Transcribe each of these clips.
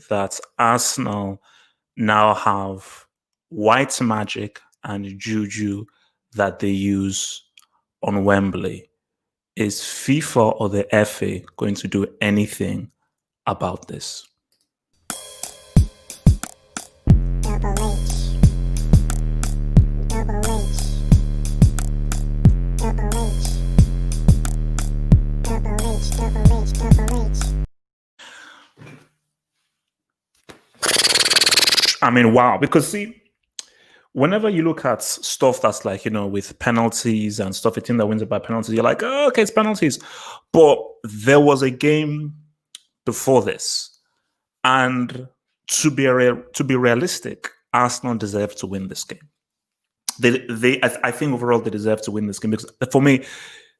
that Arsenal now have white magic and juju that they use on Wembley. Is FIFA or the FA going to do anything about this? Double H. Double H. Double H. Double H. Double H. Double H. I mean, wow. Because see, whenever you look at stuff that's like, with penalties and stuff, a team that wins it by penalties, you're like, oh, okay, it's penalties. But there was a game before this. And to be realistic, Arsenal deserved to win this game. I think overall they deserve to win this game because for me,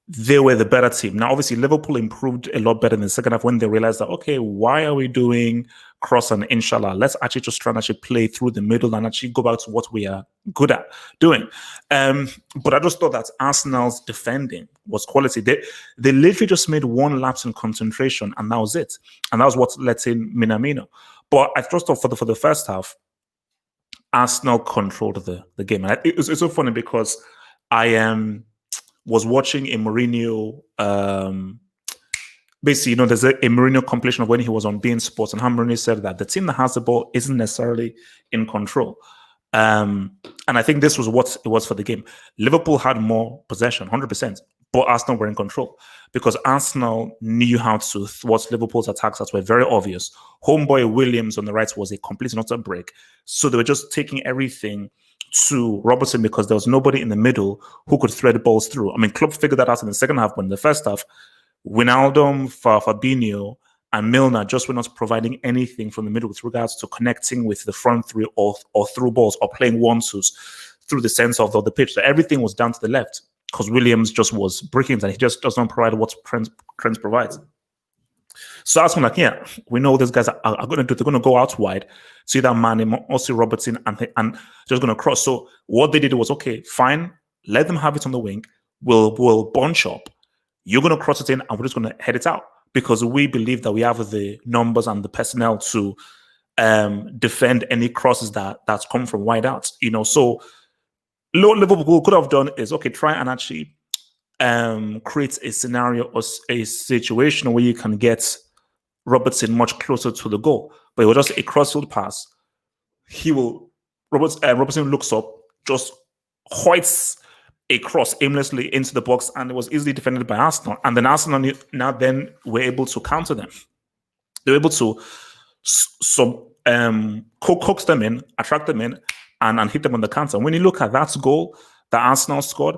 they were the better team. Now, obviously, Liverpool improved a lot better in the second half when they realized that, okay, why are we doing cross and inshallah? Let's actually just try and actually play through the middle and actually go back to what we are good at doing. But I just thought that Arsenal's defending was quality. They literally just made one lapse in concentration and that was it. And that was what let in Minamino. But I just thought for the first half, Arsenal controlled the game. And it's so funny because I was watching a Mourinho, basically, there's a Mourinho compilation of when he was on beIN Sports and how Mourinho said that the team that has the ball isn't necessarily in control. And I think this was what it was for the game. Liverpool had more possession, 100%, but Arsenal were in control because Arsenal knew how to thwart Liverpool's attacks that were very obvious. Homeboy Williams on the right was a complete and utter break. So they were just taking everything to Robertson because there was nobody in the middle who could thread balls through. I mean, Klopp figured that out in the second half, but in the first half, Wijnaldum, Fabinho, and Milner just were not providing anything from the middle with regards to connecting with the front three or through balls or playing one-twos through the center of the pitch. So everything was down to the left because Williams just was breaking and he just does not provide what Trent provides. So I was like, yeah, we know these guys are going to do. They're going to go out wide, see that man, also Robertson, and just going to cross. So what they did was, okay, fine, let them have it on the wing. We'll bunch up. You're going to cross it in, and we're just going to head it out because we believe that we have the numbers and the personnel to defend any crosses that's come from wide out. So what Liverpool could have done is, okay, try and actually create a scenario or a situation where you can get Robertson much closer to the goal, but it was just a crossfield pass. Robertson looks up, just hoists a cross aimlessly into the box, and it was easily defended by Arsenal. And then Arsenal then were able to counter them. They were able to coax them in, attract them in, and hit them on the counter. And when you look at that goal that Arsenal scored,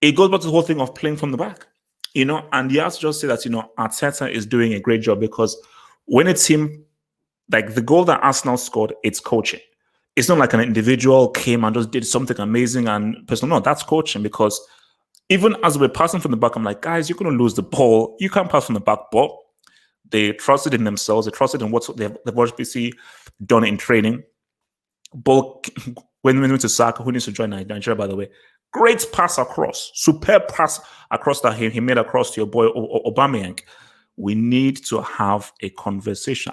it goes back to the whole thing of playing from the back. And you have to just say that, Arteta is doing a great job because when a team, like the goal that Arsenal scored, it's coaching. It's not like an individual came and just did something amazing and personal. No, that's coaching because even as we're passing from the back, I'm like, guys, you're going to lose the ball. You can't pass from the back, but they trusted in themselves. They trusted in what they've obviously done in training. But when we went to Saka, who needs to join Nigeria, by the way, great pass across, superb pass across that he made across to your boy Aubameyang. We need to have a conversation.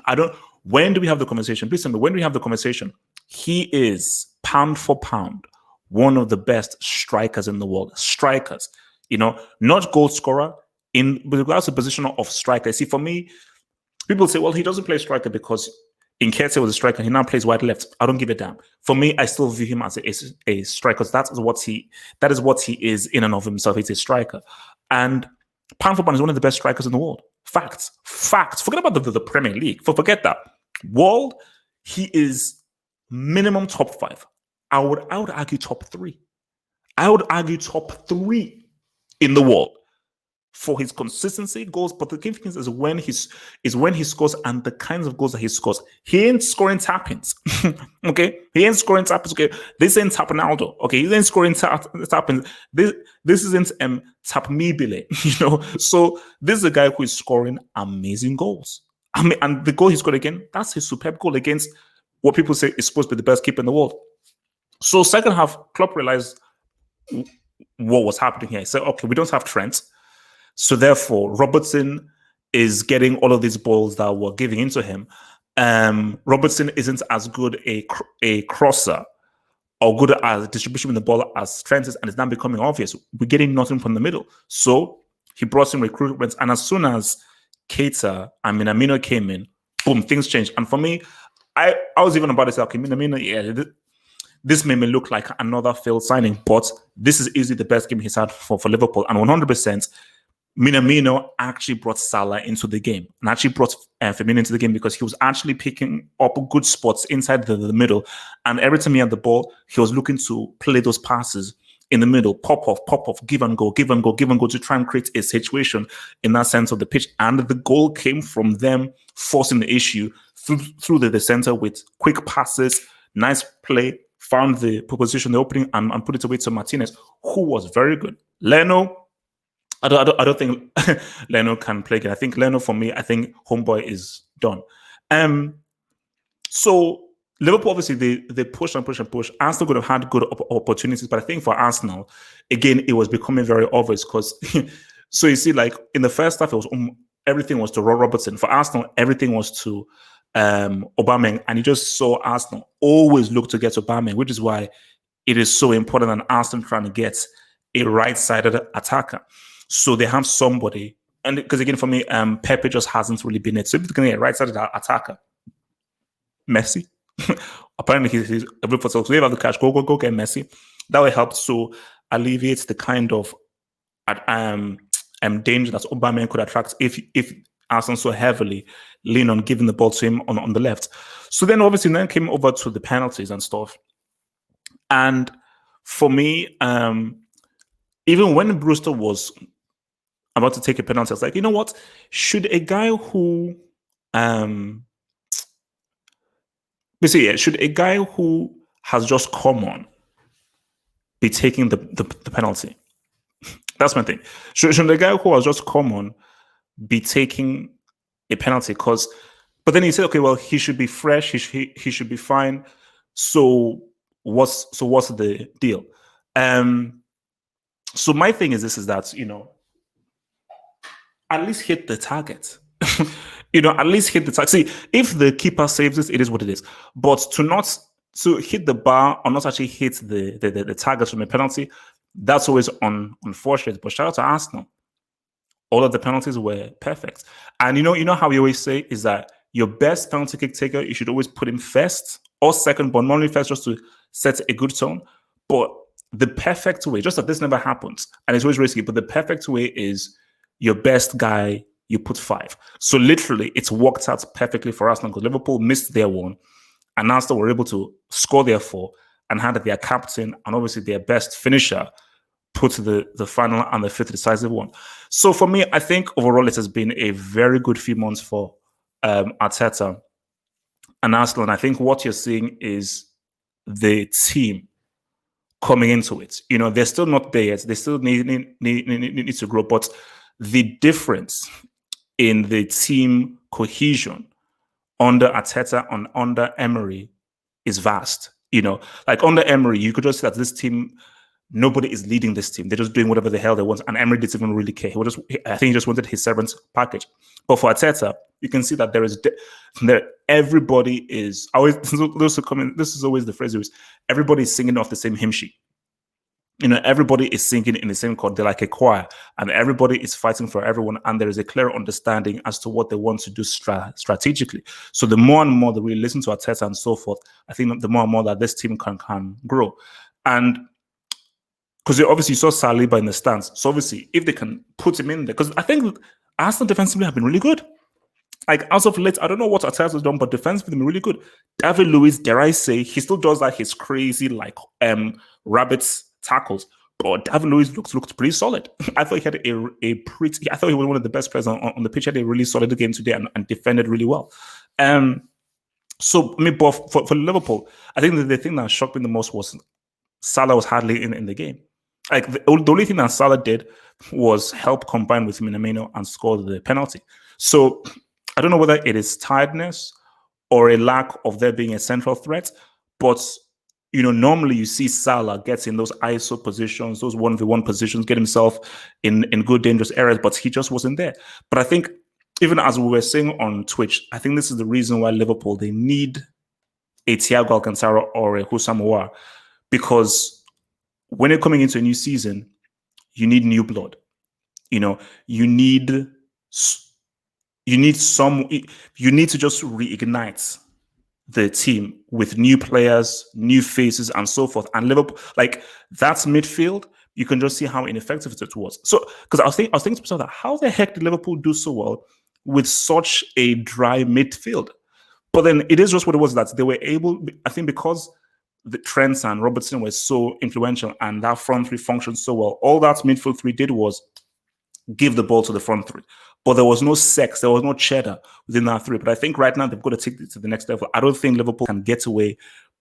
When do we have the conversation? Please tell me, when do we have the conversation? He is pound for pound one of the best strikers in the world. Strikers, not goal scorer. With regards to the position of striker. See, for me, people say, well, he doesn't play striker because Nketiah was a striker. He now plays wide left. I don't give a damn. For me, I still view him as a striker. That is what he is in and of himself. He's a striker. And pound for pound is one of the best strikers in the world. Facts. Forget about the Premier League. Forget that. World, he is minimum top 5. I would argue top 3. I would argue top 3 in the world for his consistency goals. But the key thing is when he scores and the kinds of goals that he scores. He ain't scoring tap-ins. Okay? He ain't scoring tap-ins. Okay. This ain't Tapinaldo. Okay, he ain't scoring tap-ins. This isn't Tapmibile, So this is a guy who is scoring amazing goals. I mean, and the goal he scored again, that's his superb goal against what people say is supposed to be the best keeper in the world. So second half, Klopp realized what was happening here. He said, okay, we don't have Trent. So therefore, Robertson is getting all of these balls that were giving into him. Robertson isn't as good a crosser or good at distribution of the ball as Trent is, and it's now becoming obvious. We're getting nothing from the middle. So he brought in recruitments, and as soon as Keita and Minamino came in, boom, things changed. And for me, I was even about to say, okay, Minamino, yeah, this made me look like another failed signing, but this is easily the best game he's had for Liverpool. And 100%, Minamino actually brought Salah into the game and actually brought Firmino into the game because he was actually picking up good spots inside the middle. And every time he had the ball, he was looking to play those passes in the middle, pop off, give and go to try and create a situation in that sense of the pitch. And the goal came from them forcing the issue through the center with quick passes, nice play, found the position, the opening, and put it away to Martinez, who was very good. Leno, I don't think Leno can play again. I think Leno, for me, I think homeboy is done. So Liverpool, obviously, they push and push and push. Arsenal could have had good opportunities, but I think for Arsenal, again, it was becoming very obvious because, so you see, like in the first half, it was everything was to Robertson. For Arsenal, everything was to Aubameyang, and you just saw Arsenal always look to get to Aubameyang, which is why it is so important that Arsenal trying to get a right-sided attacker. So they have somebody, and because again, for me, Pepe just hasn't really been it. So if they're going to get a right-sided attacker, Messi, apparently he's able for so we have the cash. Go get Messi. That will help to alleviate the kind of danger that Aubameyang could attract if Arsenal so heavily lean on giving the ball to him on the left. So then obviously then came over to the penalties and stuff. And for me, even when Brewster was about to take a penalty, I was like, you know what? Should a guy who should a guy who has just come on be taking the penalty? That's my thing. Should the guy who has just come on be taking a penalty? But then he said, okay, well, he should be fresh. He should be fine. So what's the deal? So my thing is this: is that at least hit the target. At least hit the target. See, if the keeper saves this, it is what it is. But to hit the bar or not actually hit the target from a penalty, that's always unfortunate. But shout out to Arsenal. All of the penalties were perfect. And you know how we always say is that your best penalty kick taker, you should always put him first or second, but normally first just to set a good tone. But the perfect way, just that this never happens, and it's always risky, but the perfect way is your best guy, you put 5. So literally, it's worked out perfectly for Arsenal because Liverpool missed their one, and Arsenal were able to score their 4 and had their captain and obviously their best finisher put the final and the 5th decisive one. So for me, I think overall it has been a very good few months for Arteta and Arsenal. And I think what you're seeing is the team coming into it. They're still not there yet. They still need to grow. But the difference in the team cohesion under Arteta and under Emery is vast. Like under Emery, you could just see that this team, nobody is leading this team. They're just doing whatever the hell they want. And Emery didn't even really care. I think he just wanted his severance package. But for Arteta, you can see that everybody is always, this is always the phrase, everybody is singing off the same hymn sheet. Everybody is singing in the same chord. They're like a choir, and everybody is fighting for everyone. And there is a clear understanding as to what they want to do strategically. So the more and more that we listen to Arteta and so forth, I think the more and more that this team can grow. And because obviously you saw Saliba in the stands. So obviously, if they can put him in there, because I think Arsenal defensively have been really good. Like as of late, I don't know what Arteta has done, but defensively they've been really good. David Luiz, dare I say, he still does like his crazy rabbits tackles, but David Luiz looked pretty solid. I thought he had I thought he was one of the best players on the pitch. He had a really solid game today and defended really well. So I mean, but for Liverpool, I think the thing that shocked me the most was Salah was hardly in the game. Like the only thing that Salah did was help combine with Minamino and score the penalty. So I don't know whether it is tiredness or a lack of there being a central threat, but normally you see Salah gets in those ISO positions, those 1v1 positions, get himself in good dangerous areas, but he just wasn't there. But I think even as we were saying on Twitch, I think this is the reason why Liverpool, they need a Thiago Alcantara or a Houssam, because when you're coming into a new season, you need new blood. You know, you need you need to just reignite the team with new players, new faces, and so forth. And Liverpool, like that's midfield, you can just see how ineffective it was. So, because I was thinking to myself that how the heck did Liverpool do so well with such a dry midfield? But then it is just what it was, that they were able, I think, because the Trent and Robertson were so influential and that front three functioned so well. All that midfield three did was give the ball to the front three. But there was no sex, there was no cheddar within that three. But I think right now they've got to take it to the next level. I don't think Liverpool can get away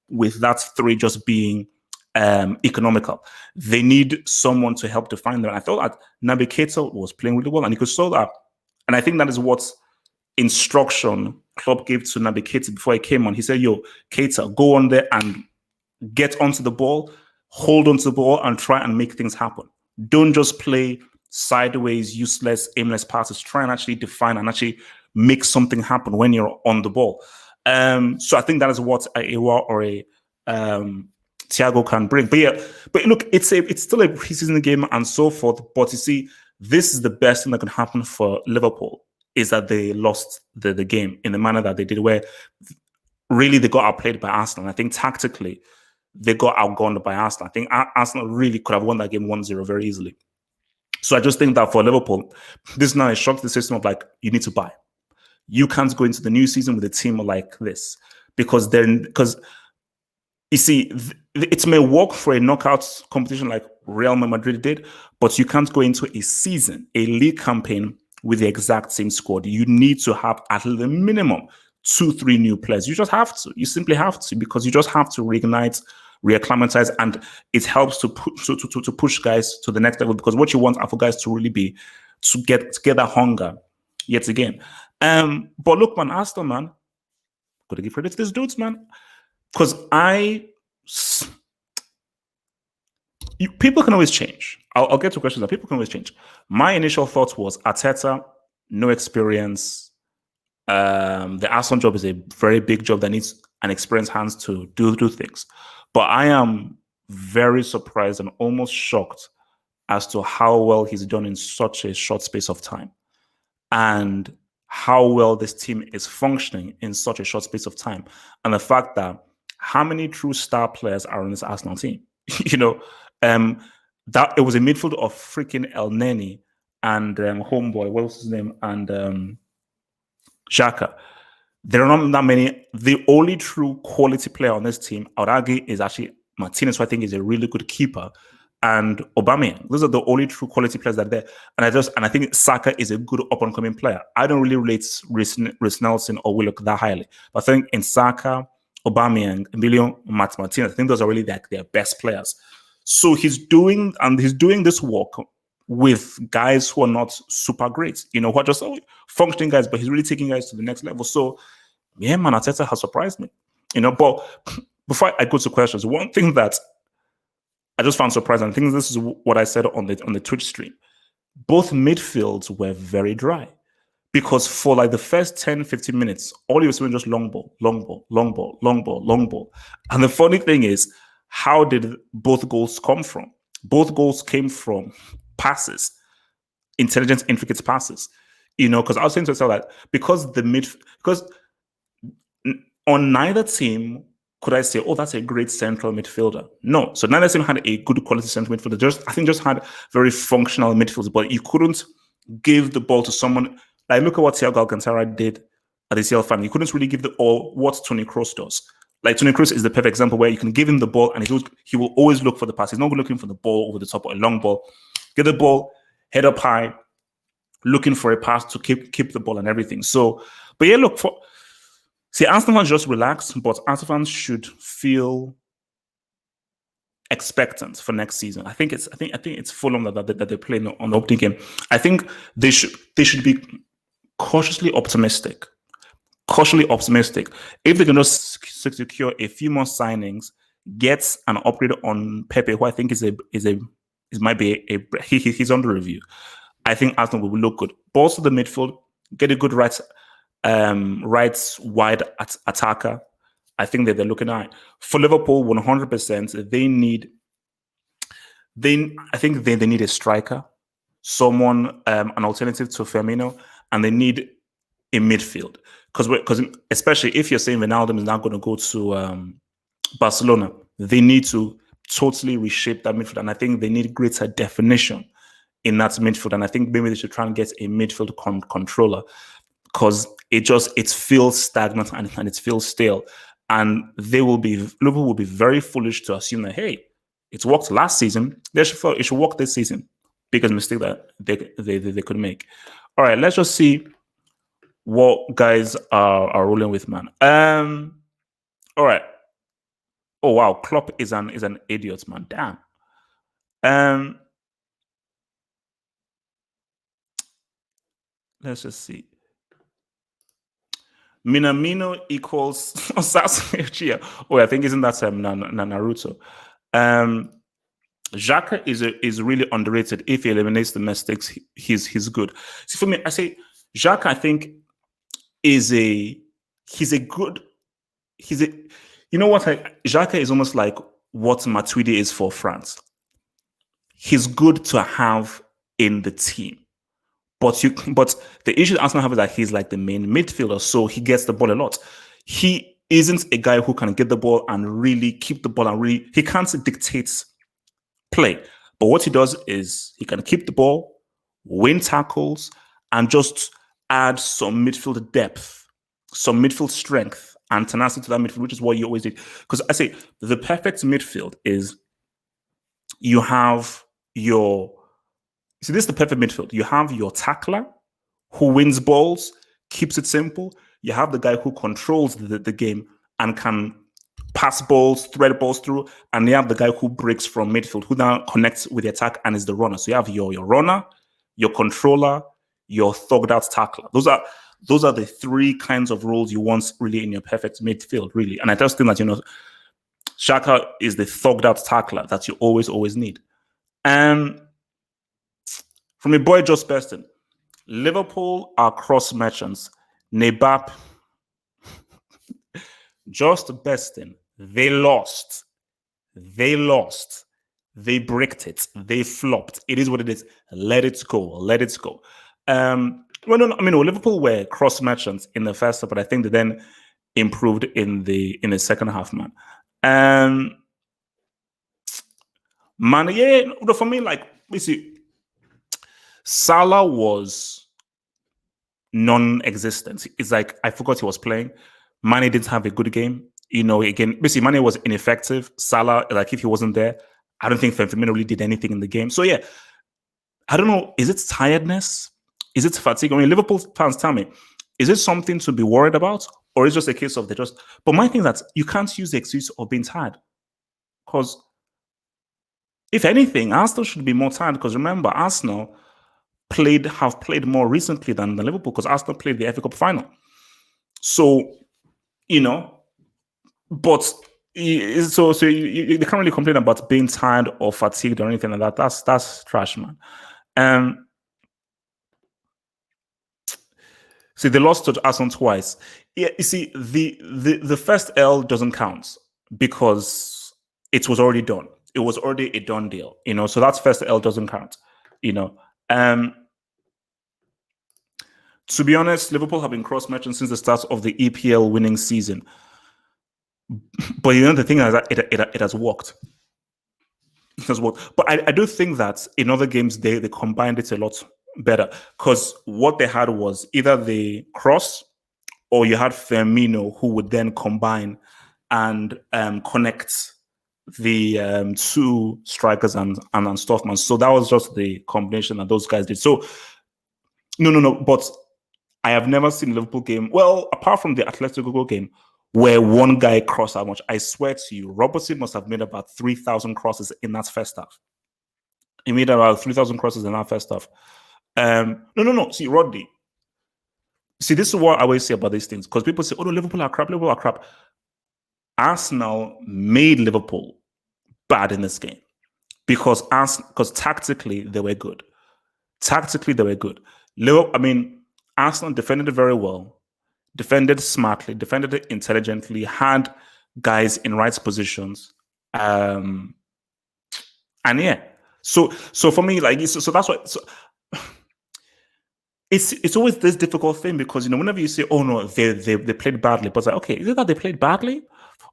with that three just being economical. They need someone to help define them. I thought that Naby Keita was playing really well, and you could saw that. And I think that is what instruction Klopp gave to Naby Keita before he came on. He said, yo, Keita, go on there and get onto the ball, hold onto the ball, and try and make things happen. Don't just play sideways, useless, aimless passes. Try and actually define and actually make something happen when you're on the ball. So I think that is what a Iwa or a Thiago can bring. But yeah, but look, it's still a preseason game and so forth. But you see, this is the best thing that can happen for Liverpool, is that they lost the game in the manner that they did, where really they got outplayed by Arsenal. I think tactically, they got outgunned by Arsenal. I think Arsenal really could have won that game 1-0 very easily. So I just think that for Liverpool, this now is shock to the system of like, you need to buy. You can't go into the new season with a team like this because you see, it may work for a knockout competition like Real Madrid did, but you can't go into a season, a league campaign with the exact same squad. You need to have at the minimum 2-3 new players. You just have to. You simply have to, because you just have to reignite, reacclimatize, and it helps to push guys to the next level, because what you want are for guys to really be to get that hunger yet again. But look, man, Arsenal, man, gotta give credit to these dudes, man, because people can always change. I'll get to questions that people can always change. My initial thought was Arteta, no experience. The Arsenal job is a very big job that needs an experienced hands to do things. But I am very surprised and almost shocked as to how well he's done in such a short space of time, and how well this team is functioning in such a short space of time, and the fact that how many true star players are on this Arsenal team. That it was a midfield of freaking El Neni and homeboy, what was his name, and Xhaka. There are not that many. The only true quality player on this team, I would argue, is actually Martinez, who I think is a really good keeper, and Aubameyang. Those are the only true quality players that are there. And I think Saka is a good up-and-coming player. I don't really rate Reece Nelson or Willock that highly, but I think in Saka, Aubameyang, Emilio Martinez, I think those are really their best players. So he's doing this work with guys who are not super great, who are just functioning guys, but he's really taking guys to the next level. So, yeah, man, Arteta has surprised me, But before I go to questions, one thing that I just found surprising, I think this is what I said on the Twitch stream. Both midfields were very dry, because for like the first 10, 15 minutes, all he was doing just long ball, long ball, long ball, long ball, long ball. And the funny thing is, how did both goals come from? Both goals came from passes, intelligent, intricate passes. Because I was saying to myself that because on neither team could I say, oh, that's a great central midfielder. No. So neither team had a good quality central midfielder. I think just had very functional midfielders, but you couldn't give the ball to someone. Like, look at what Thiago Alcantara did at the CL final. You couldn't really give what Toni Kroos does. Like, Toni Kroos is the perfect example where you can give him the ball and he will always look for the pass. He's not looking for the ball over the top or a long ball. Get the ball, head up high, looking for a pass to keep the ball and everything. So, but yeah, look, Arsenal fans just relax, but Arsenal fans should feel expectant for next season. I think it's Fulham that they play on the opening game. I think they should be cautiously optimistic. If they can just secure a few more signings, get an upgrade on Pepe, who I think he's on the review. I think Arsenal will look good. But also the midfield, get a good right wide attacker. I think that they're looking at for Liverpool 100%. They need. I think they need a striker, someone an alternative to Firmino, and they need a midfield because especially if you're saying Ronaldo is not going to go to Barcelona, they need to totally reshape that midfield, and I think they need greater definition in that midfield. And I think maybe they should try and get a midfield controller because it feels stagnant and it feels stale. And Liverpool will be very foolish to assume that hey, it's worked last season. It should work this season. Biggest mistake that they could make. All right, let's just see what guys are rolling with, man. All right. Oh wow, Klopp is an idiot, man. Damn. Let's just see. Minamino equals Sasuke. Oh, I think isn't that Naruto? Xhaka is really underrated. If he eliminates the mistakes, he's good. See, for me, I say Xhaka, I think he's a you know what? Xhaka is almost like what Matuidi is for France. He's good to have in the team. But the issue Arsenal have is that he's like the main midfielder, so he gets the ball a lot. He isn't a guy who can get the ball and really keep the ball and he can't dictate play. But what he does is he can keep the ball, win tackles, and just add some midfield depth, some midfield strength and tenacity to that midfield, which is what you always did. Because I say the perfect midfield is you have this is the perfect midfield. You have your tackler who wins balls, keeps it simple. You have the guy who controls the game and can pass balls, thread balls through. And you have the guy who breaks from midfield, who now connects with the attack and is the runner. So you have your runner, your controller, your thugged out tackler. Those are the three kinds of roles you want really in your perfect midfield, really. And I just think that, Xhaka is the thugged out tackler that you always need. From a boy Just Beston, Liverpool are cross merchants. Nebap, Just Beston, they lost. They bricked it. They flopped. It is what it is. Let it go. Liverpool were cross merchants in the first half, but I think they then improved in the second half, man. For me, we see, Salah was non-existent. It's like I forgot he was playing. Mane didn't have a good game. Again, basically Mane was ineffective. Salah, if he wasn't there, I don't think Firmino really did anything in the game. So yeah, I don't know. Is it tiredness? Is it fatigue? Liverpool fans, tell me, is it something to be worried about, or is it just a case of But my thing is that you can't use the excuse of being tired, because if anything, Arsenal should be more tired. Because remember, Arsenal have played more recently than Liverpool, because Arsenal played the FA Cup final. So, but so you can't really complain about being tired or fatigued or anything like that. That's trash, man. See, they lost to Arsenal twice. Yeah, you see, the first L doesn't count because it was already done. It was already a done deal, so that first L doesn't count, To be honest, Liverpool have been cross merchants since the start of the EPL winning season. But the thing is that it has worked. It has worked. But I do think that in other games they combined it a lot better, because what they had was either the cross or you had Firmino, who would then combine and connect the two strikers and Stoffman. So that was just the combination that those guys did. So no, but I have never seen a Liverpool game, well, apart from the Atletico game, where one guy crossed that much. I swear to you, Robertson must have made about 3,000 crosses in that first half. He made about 3,000 crosses in that first half. No. See, Rodney. See, this is what I always say about these things, because people say, oh, no, Liverpool are crap. Arsenal made Liverpool bad in this game because tactically they were good. Arsenal defended it very well, defended smartly, defended it intelligently, had guys in right positions. And yeah. So for me, like so that's why it's always this difficult thing because whenever you say, oh no, they played badly, but it's like, okay, is it that they played badly?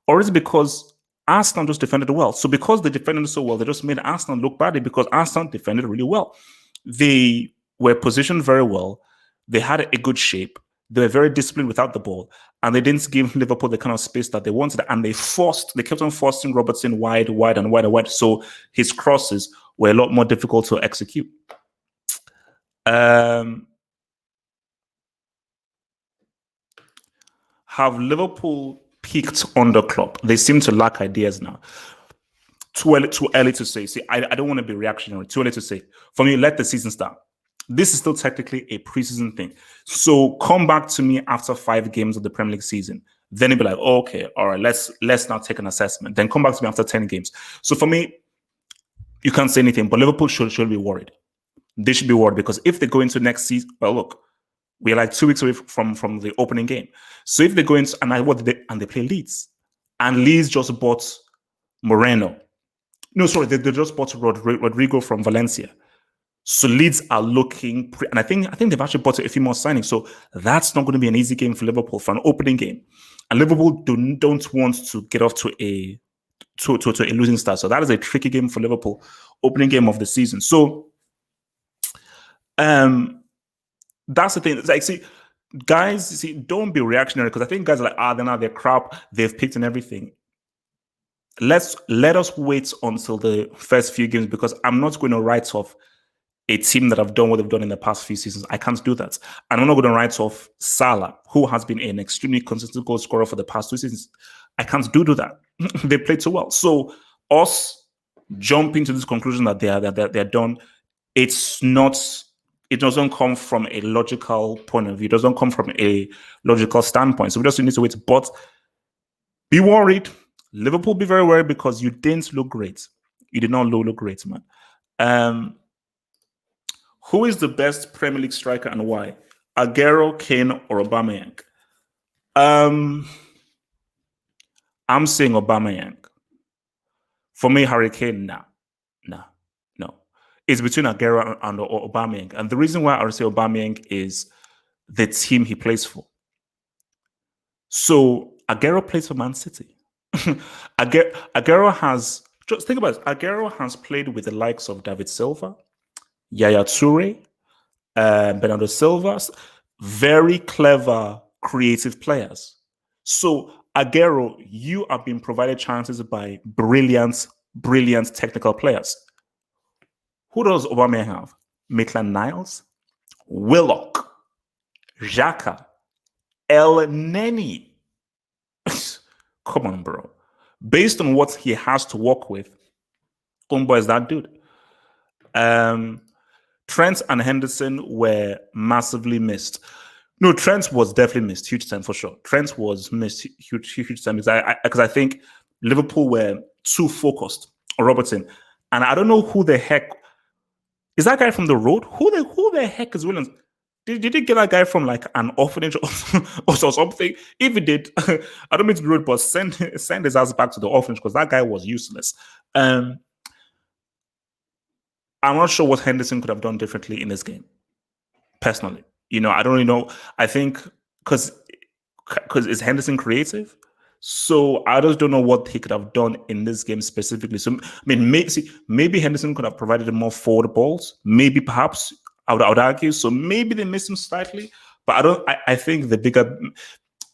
Or is it because Arsenal just defended well? So because they defended so well, they just made Arsenal look badly because Arsenal defended really well. They were positioned very well. They had a good shape. They were very disciplined without the ball. And they didn't give Liverpool the kind of space that they wanted. And they kept on forcing Robertson wide. So his crosses were a lot more difficult to execute. Have Liverpool peaked under Klopp? They seem to lack ideas now. Too early to say. See, I don't want to be reactionary. Too early to say. For me, let the season start. This is still technically a preseason thing. So come back to me after 5 games of the Premier League season. Then you'll be like, oh, okay, all right, let's now take an assessment. Then come back to me after 10 games. So for me, you can't say anything, but Liverpool should be worried. They should be worried because if they go into next season, well, look, we're like 2 weeks away from the opening game. So if they go into and they play Leeds, and Leeds just bought Moreno. No, sorry, they just bought Rodrigo from Valencia. So Leeds are looking, and I think they've actually bought a few more signings. So that's not going to be an easy game for Liverpool for an opening game. And Liverpool don't want to get off to a losing start. So that is a tricky game for Liverpool, opening game of the season. So that's the thing. It's like, guys, don't be reactionary because I think guys are like, they're crap. They've picked and everything. Let us wait until the first few games because I'm not going to write off a team that have done what they've done in the past few seasons. I can't do that. And I'm not going to write off Salah, who has been an extremely consistent goal scorer for the past 2 seasons. I can't do that. They played so well. So us jumping to this conclusion that they're done, it doesn't come from a logical point of view. It doesn't come from a logical standpoint. So we just need to wait. But be worried. Liverpool, be very worried because you didn't look great. You did not look great, man. Who is the best Premier League striker and why? Aguero, Kane, or Aubameyang? I'm saying Aubameyang. For me, Harry Kane, no. It's between Aguero and Aubameyang. And the reason why I say Aubameyang is the team he plays for. So Aguero plays for Man City. Aguero has, just think about it, Aguero has played with the likes of David Silva, Yaya Toure, Bernardo Silva, very clever, creative players. So Aguero, you are being provided chances by brilliant technical players. Who does Aubameyang have? Maitland-Niles, Willock, Xhaka, El Neni. Come on, bro. Based on what he has to work with, Umbo is that dude. Trent and Henderson were massively missed. No, Trent was definitely missed. Huge time for sure. Trent was missed huge time because I think Liverpool were too focused on Robertson. And I don't know who the heck is that guy from the road. Who the heck is Williams? Did he get that guy from like an orphanage or something? If he did, I don't mean to be rude, but send his ass back to the orphanage because that guy was useless. I'm not sure what Henderson could have done differently in this game. Personally, I don't really know. I think because is Henderson creative? So I just don't know what he could have done in this game specifically. So I mean, maybe Henderson could have provided more forward balls. Maybe perhaps I would argue. So maybe they missed him slightly. But I think the bigger,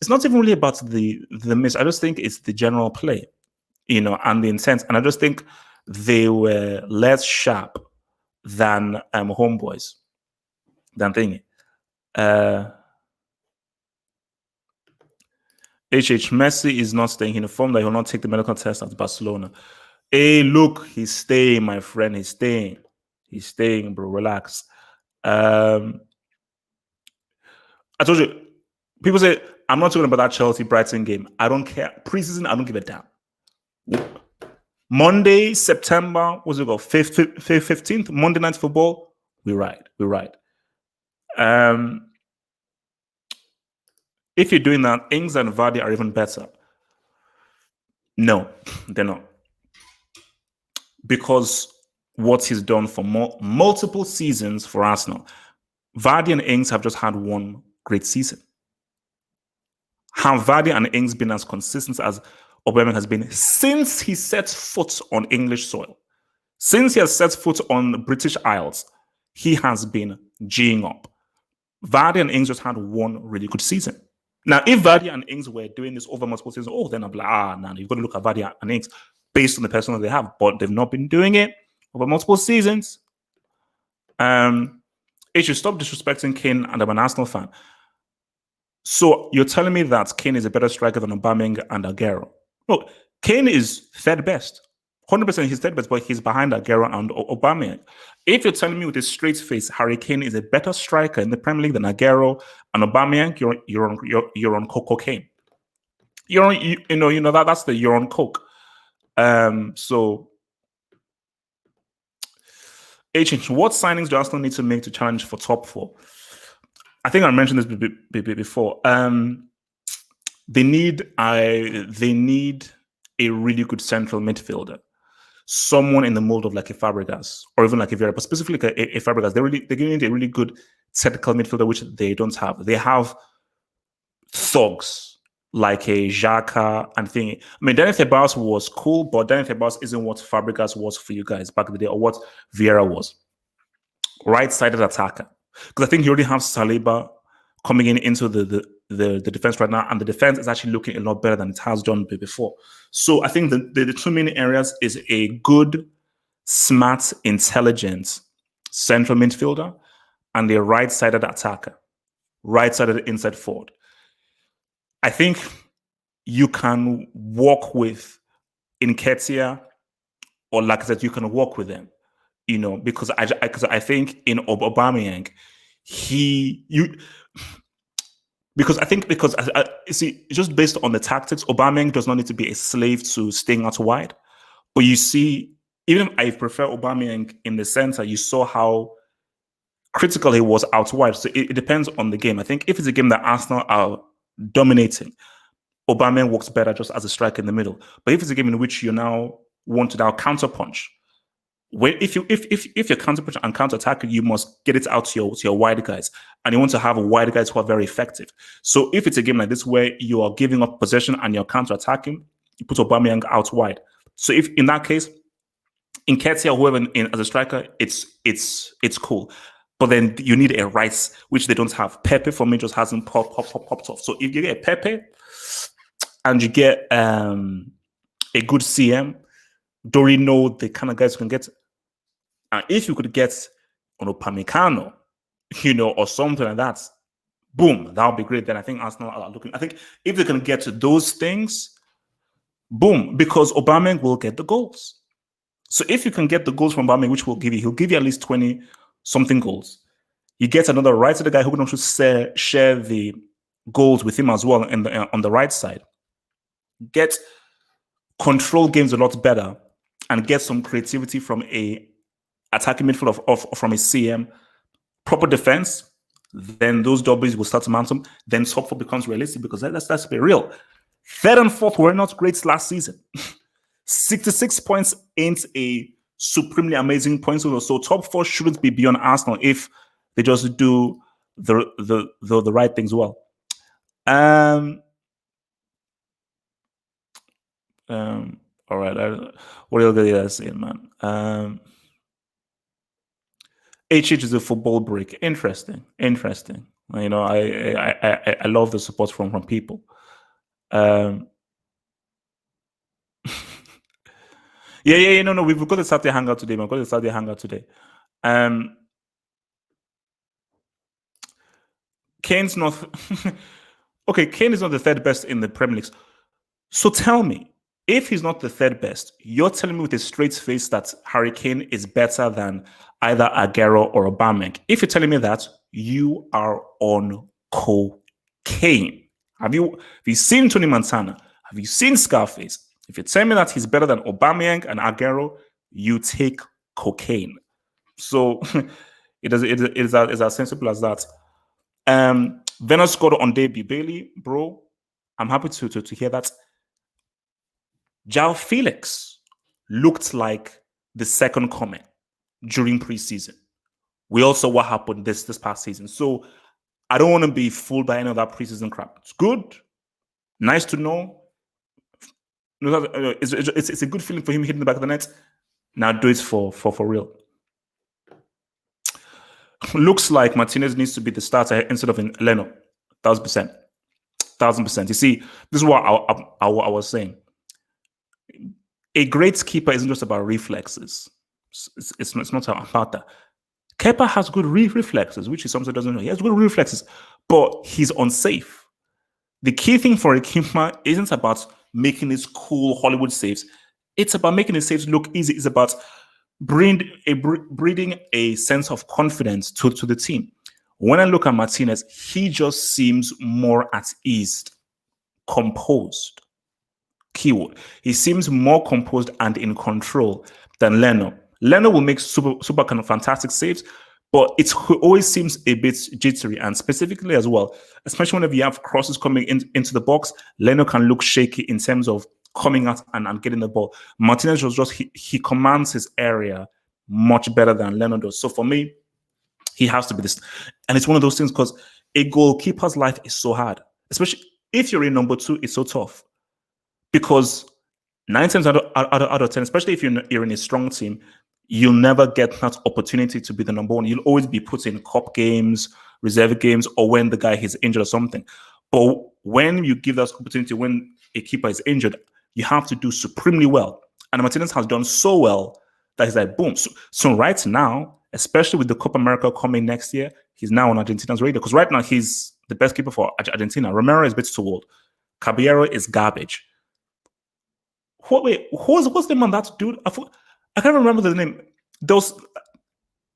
it's not even really about the miss. I just think it's the general play, and the intent. And I just think they were less sharp than homeboys, than thingy. Messi is not staying in the form that he will not take the medical test at Barcelona. Hey, look, he's staying, my friend. He's staying, bro. Relax. I told you, people say, I'm not talking about that Chelsea-Brighton game. I don't care. Preseason, I don't give a damn. Monday, September, what's it called? 15th, Monday Night Football. We ride. If you're doing that, Ings and Vardy are even better. No, they're not. Because what he's done for multiple seasons for Arsenal, Vardy and Ings have just had one great season. Have Vardy and Ings been as consistent as Aubameyang has been since he set foot on English soil? Since he has set foot on British Isles, he has been G'ing up. Vardy and Ings just had one really good season. Now, if Vardy and Ings were doing this over multiple seasons, then I'm like, nah, you've got to look at Vardy and Ings based on the personnel they have, but they've not been doing it over multiple seasons. It should stop disrespecting Kane, and I'm an Arsenal fan. So you're telling me that Kane is a better striker than Aubameyang and Aguero? No, Kane is third best. 100% he's third best, but he's behind Aguero and Aubameyang. If you're telling me with a straight face Harry Kane is a better striker in the Premier League than Aguero and Aubameyang, you're on cocaine. You're on, that's the you're on coke. So what signings do Arsenal need to make to challenge for top four? I think I mentioned this before. They need a really good central midfielder, someone in the mold of like a Fabregas or even like a Vieira, but specifically like a Fabregas. They need a really good technical midfielder, which they don't have. They have thugs like a Xhaka and thingy. I mean, Daniel Ceballos was cool, but Daniel Ceballos isn't what Fabregas was for you guys back in the day, or what Vieira was. Right-sided attacker. Because I think you already have Saliba coming into the defense right now, and the defense is actually looking a lot better than it has done before. So I think the two main areas is a good, smart, intelligent central midfielder and a right-sided attacker, right-sided inside forward. I think you can walk with Nketiah, or like I said, you can walk with them, because I think in Aubameyang, because you see, just based on the tactics, Aubameyang does not need to be a slave to staying out wide. But you see, even if I prefer Aubameyang in the center, you saw how critical he was out wide. So it depends on the game. I think if it's a game that Arsenal are dominating, Aubameyang works better just as a striker in the middle. But if it's a game in which you now want to counter punch, if you're counter punch and counter attack, you must get it out to your wide guys, and you want to have wide guys who are very effective. So if it's a game like this where you are giving up possession and you're counter attacking, you put Aubameyang out wide. So if in that case, Nketiah or whoever as a striker, it's cool. But then you need a Rice, which they don't have. Pepe for me just hasn't popped off. So if you get Pepe and you get a good CM, do you know the kind of guys you can get? And if you could get Upamecano, or something like that, boom, that would be great. Then I think Arsenal are looking. I think if they can get to those things, boom, because Aubameyang will get the goals. So if you can get the goals from Aubameyang, which he'll give you at least 20 something goals. You get another right-sided guy who can also share the goals with him as well on the right side. Get control games a lot better and get some creativity from a attacking midfield from a CM, proper defense, then those doubles will start to mount them. Then top four becomes realistic, because let's be real. Third and fourth were not great last season. 66 points ain't a supremely amazing points total. So top four shouldn't be beyond Arsenal if they just do the right things well. All right. What are you guys saying, man? HH is a football break. Interesting. I love the support from people. No, we've got the Saturday hangout today. Kane's not okay. Kane is not the third best in the Premier League. So tell me, if he's not the third best, you're telling me with a straight face that Harry Kane is better than either Aguero or Aubameyang. If you're telling me that, you are on cocaine. Have you seen Tony Montana? Have you seen Scarface? If you tell me that he's better than Aubameyang and Aguero, you take cocaine. So it is as simple as that. Werner scored on debut. Bailey, bro, I'm happy to hear that. João Felix looked like the second coming during preseason. We all saw what happened this past season. So I don't want to be fooled by any of that preseason crap. It's good, nice to know. It's a good feeling for him hitting the back of the net. Now do it for real. Looks like Martinez needs to be the starter instead of Leno. 1,000%. 1,000%. You see, this is what I was saying. A great keeper isn't just about reflexes. It's not about that. Kepa has good reflexes, which is something doesn't know. He has good reflexes, but he's unsafe. The key thing for a keeper isn't about making these cool Hollywood saves. It's about making the saves look easy. It's about breeding a sense of confidence to the team. When I look at Martinez, he just seems more at ease, composed. Keyword. He seems more composed and in control than Leno. Leno will make super kind of fantastic saves, but it always seems a bit jittery, and specifically as well, especially whenever you have crosses coming into the box, Leno can look shaky in terms of coming out and getting the ball. Martinez was just, he commands his area much better than Leno does. So for me, he has to be this. And it's one of those things because a goalkeeper's life is so hard, especially if you're in number 2, it's so tough. Because 9 times out of 10, especially if you're in a strong team, you'll never get that opportunity to be the number 1. You'll always be put in cup games, reserve games, or when the guy is injured or something. But when you give that opportunity, when a keeper is injured, you have to do supremely well. And Martinez has done so well that he's like, boom. So right now, especially with the Copa America coming next year, he's now on Argentina's radar. Because right now, he's the best keeper for Argentina. Romero is a bit too old. Caballero is garbage. What's the name on that dude? I can't remember the name.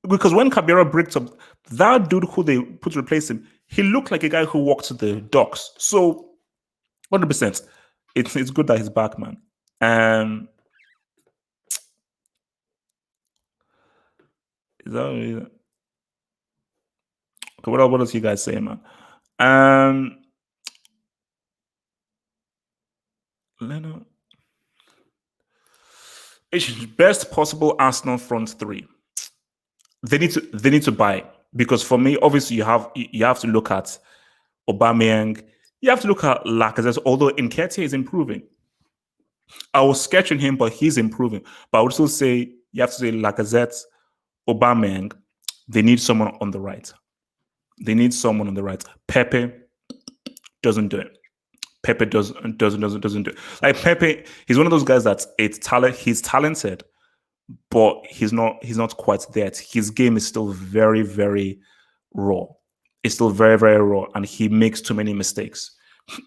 Because when Caballero breaks up, that dude who they put to replace him, he looked like a guy who walked to the docks. So 100%, it's good that he's back, man. Is that okay? What else you guys say, man? Leno. It's best possible Arsenal front 3. They need to buy, because for me, obviously, you have to look at Aubameyang. You have to look at Lacazette, although Nketiah is improving. I was sketching him, but he's improving. But I would still say you have to say Lacazette, Aubameyang. They need someone on the right. Pepe doesn't do it. Pepe doesn't do it. Like Pepe, he's one of those guys that he's talented, but he's not quite there. His game is still very, very raw. It's still very, very raw, and he makes too many mistakes.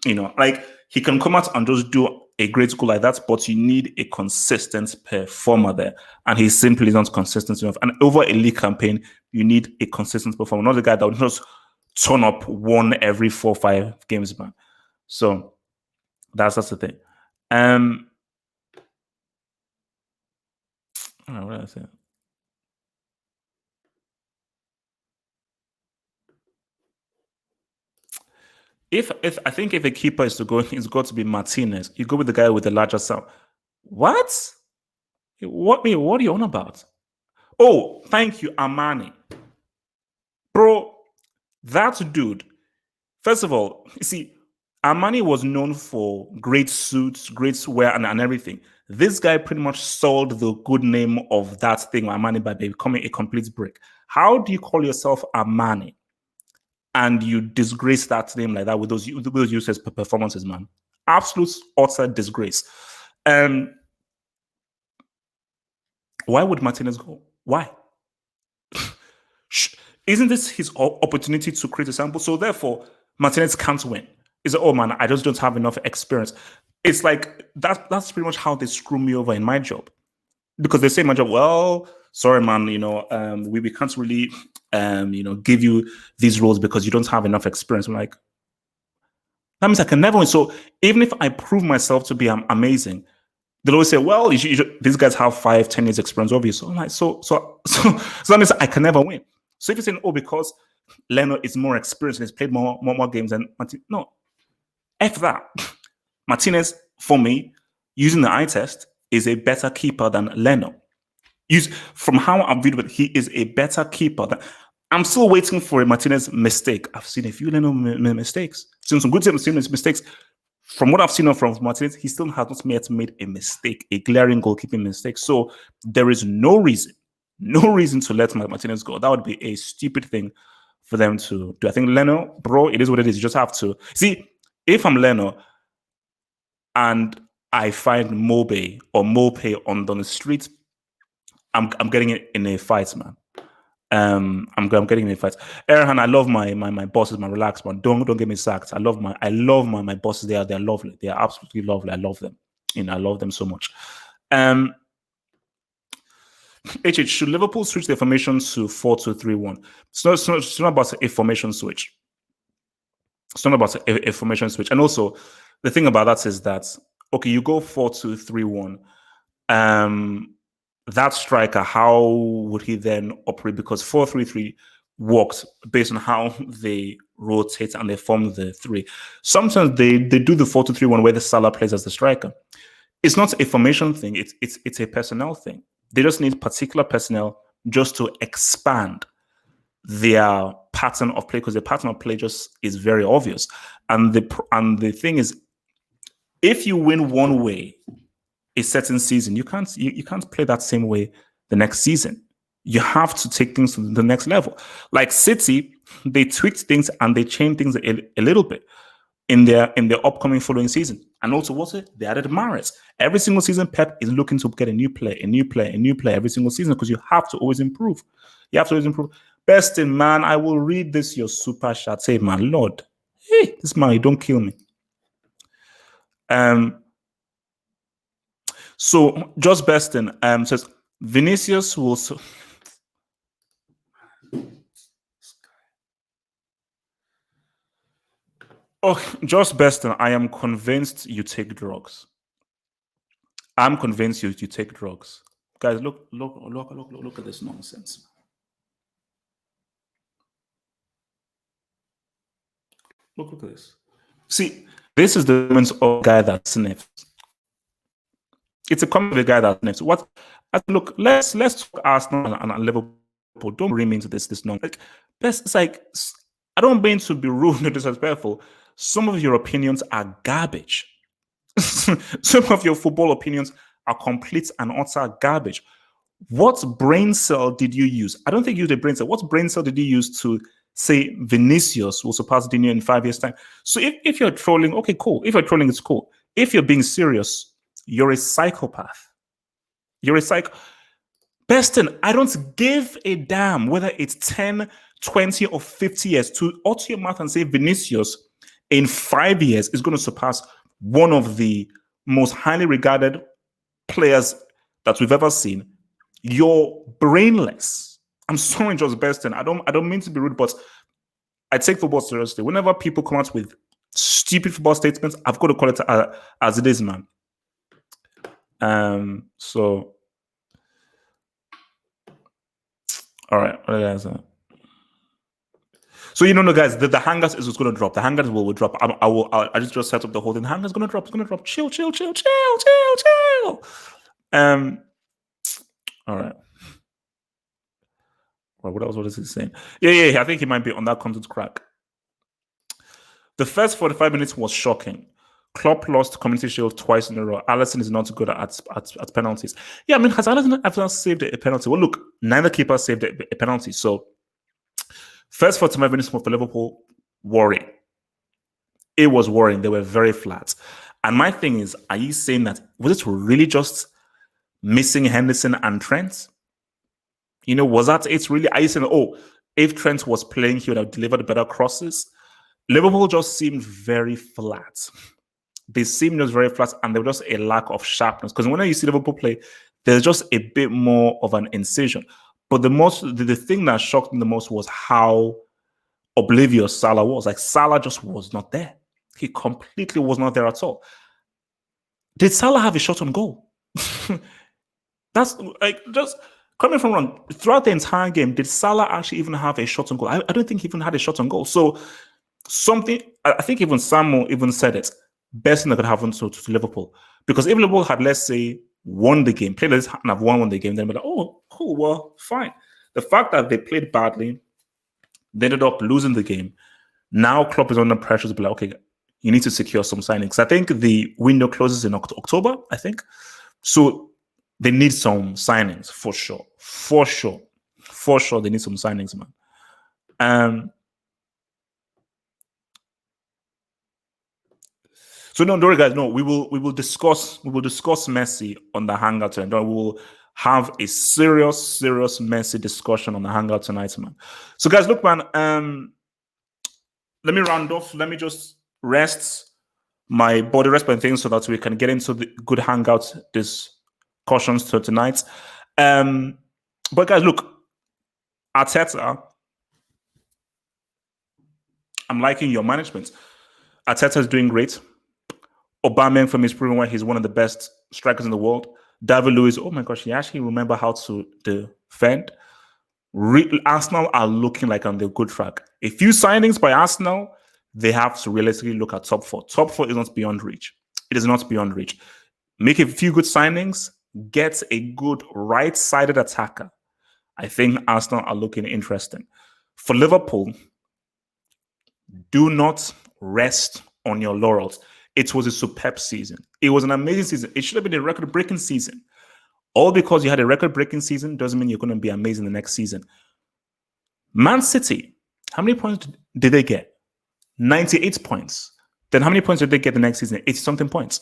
Like he can come out and just do a great goal like that, but you need a consistent performer there, and he simply is not consistent enough. And over a league campaign, you need a consistent performer, not a guy that will just turn up 1 every 4 or 5 games, man. So that's the thing. What did I say? If I think if a keeper is to go, it's got to be Martinez. You go with the guy with the larger sound. What? What are you on about? Oh, thank you, Armani. Bro, that dude. First of all, you see, Armani was known for great suits, great wear, and everything. This guy pretty much sold the good name of that thing, Armani, by becoming a complete brick. How do you call yourself Armani and you disgrace that name like that with those useless performances, man? Absolute, utter disgrace. Why would Martinez go? Why? Isn't this his opportunity to create a sample? So therefore, Martinez can't win. Is it, oh man, I just don't have enough experience. It's like that's pretty much how they screw me over in my job. Because they say in my job, well, sorry, man, we can't really give you these roles because you don't have enough experience. I'm like, that means I can never win. So even if I prove myself to be amazing, they'll always say, well, these guys have 5-10 years experience over you. So I'm like, so that means I can never win. So if you're saying, oh, because Leno is more experienced and has played more games than Martinez. No, F that. Martinez, for me, using the eye test, is a better keeper than Leno. From how I've viewed it, he is a better keeper. I'm still waiting for a Martinez mistake. I've seen a few Leno mistakes. Seen some good mistakes. From what I've seen from Martinez, he still has not yet made a mistake, a glaring goalkeeping mistake. So there is no reason to let Martinez go. That would be a stupid thing for them to do. I think Leno, bro, it is what it is. You just have to see. If I'm Leno and I find Mope on the street, I'm getting it in a fight, man. I'm getting in a fight. Erhan, I love my bosses, my relaxed man. Don't get me sacked. I love my bosses. They're lovely. They are absolutely lovely. I love them. I love them so much. Should Liverpool switch their formation to 4-2-3-1? It's not about a formation switch. It's not about a formation switch. And also, the thing about that is that, okay, you go 4-2-3-1. That striker, how would he then operate? Because 4-3-3 works based on how they rotate and they form the three. Sometimes they do the 4-2-3-1 where the Salah plays as the striker. It's not a formation thing. It's a personnel thing. They just need particular personnel just to expand their pattern of play, because the pattern of play just is very obvious. And the thing is, if you win one way a certain season, you can't play that same way the next season. You have to take things to the next level. Like City, they tweaked things and they changed things a little bit in their upcoming following season. And also, they added Mahrez. Every single season, Pep is looking to get a new player every single season, because you have to always improve. Best in man, I will read this your super chat. Say, man, Lord, hey, this man, you don't kill me. So just Beston says Vinicius will. Just Beston, I am convinced you take drugs. I'm convinced you take drugs, guys. Look at this nonsense. Look at this. See, this is the moment of a guy that sniffs. It's a comment of a guy that sniffs. Look, let's talk Arsenal and Liverpool. Don't bring me into this nonsense. It's like, I don't mean to be rude or disrespectful. Some of your opinions are garbage. Some of your football opinions are complete and utter garbage. What brain cell did you use? I don't think you used a brain cell. What brain cell did you use to say Vinicius will surpass Dino in 5 years' time? So if you're trolling, okay, cool. If you're trolling, it's cool. If you're being serious, you're a psychopath. You're a psycho. Beston, I don't give a damn whether it's 10, 20, or 50 years. To utter your mouth and say Vinicius in 5 years is going to surpass one of the most highly regarded players that we've ever seen. You're brainless. I'm sorry, Josh Beston. I don't mean to be rude, but I take football seriously. Whenever people come out with stupid football statements, I've got to call it as it is, man. So, all right, what guys? So guys, the hangers is going to drop. The hangers will drop. I just set up the whole thing. The hangers going to drop. It's going to drop. Chill. All right. Well, what else was he saying? Yeah. I think he might be on that content crack. The first 45 minutes was shocking. Klopp lost Community Shield twice in a row. Alisson is not good at penalties. Yeah, I mean, has Alisson ever saved a penalty? Well, look, neither keeper saved a penalty. So, first 45 minutes for Liverpool, worrying. It was worrying. They were very flat. And my thing is, are you saying that, was it really just missing Henderson and Trent? Was that it really? Are you saying, if Trent was playing, he would have delivered better crosses? Liverpool just seemed very flat. They seemed just very flat, and there was just a lack of sharpness. Because when you see Liverpool play, there's just a bit more of an incision. But the thing that shocked me the most was how oblivious Salah was. Like, Salah just was not there. He completely was not there at all. Did Salah have a shot on goal? That's like, just Correct me if I'm wrong, throughout the entire game, did Salah actually even have a shot on goal? I don't think he even had a shot on goal. So I think even Samuel even said it, best thing that could happen to Liverpool. Because if Liverpool had, let's say, won the game, played this and have won the game, then we're like, oh, cool, well, fine. The fact that they played badly, they ended up losing the game. Now Klopp is under pressure to be like, okay, you need to secure some signings. I think the window closes in October, I think. So they need some signings for sure. For sure. For sure, they need some signings, man. So don't worry, guys. No, we will discuss Messi on the hangout tonight. We will have a serious Messi discussion on the hangout tonight, man. So guys, look, man. Let me round off. Let me just rest my things so that we can get into the good hangout discussions tonight. But guys, look, Arteta, I'm liking your management. Arteta is doing great. Aubameyang, for me, is proving why he's one of the best strikers in the world. David Luiz, oh my gosh, he actually remember how to defend. Arsenal are looking like on the good track. A few signings by Arsenal, they have to realistically look at top four. Top four is not beyond reach. It is not beyond reach. Make a few good signings, get a good right-sided attacker. I think Arsenal are looking interesting. For Liverpool, do not rest on your laurels. It was a superb season. It was an amazing season. It should have been a record-breaking season. All because you had a record-breaking season doesn't mean you're going to be amazing the next season. Man City, how many points did they get? 98 points. Then how many points did they get the next season? 80-something points.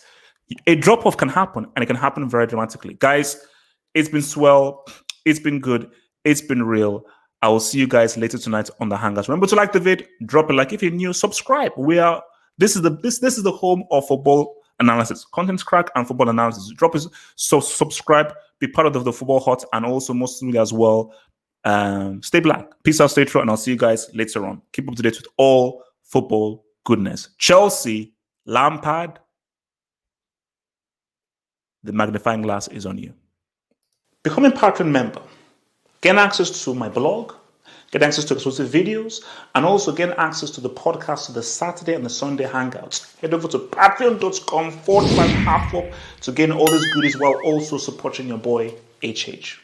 A drop-off can happen, and it can happen very dramatically. Guys, it's been swell. It's been good. It's been real. I will see you guys later tonight on the Hangouts. Remember to like the vid, drop a like if you're new, subscribe. This is the home of football analysis, content crack and football analysis. Drop it, so subscribe, be part of the football hot, and also mostly as well. Stay black, peace out, stay true, and I'll see you guys later on. Keep up to date with all football goodness. Chelsea, Lampard, the magnifying glass is on you. Become a Patreon member. Get access to my blog. Get access to exclusive videos, and also get access to the podcast, the Saturday and the Sunday hangouts. Head over to patreon.com/halfwop to gain all these goodies while also supporting your boy HH.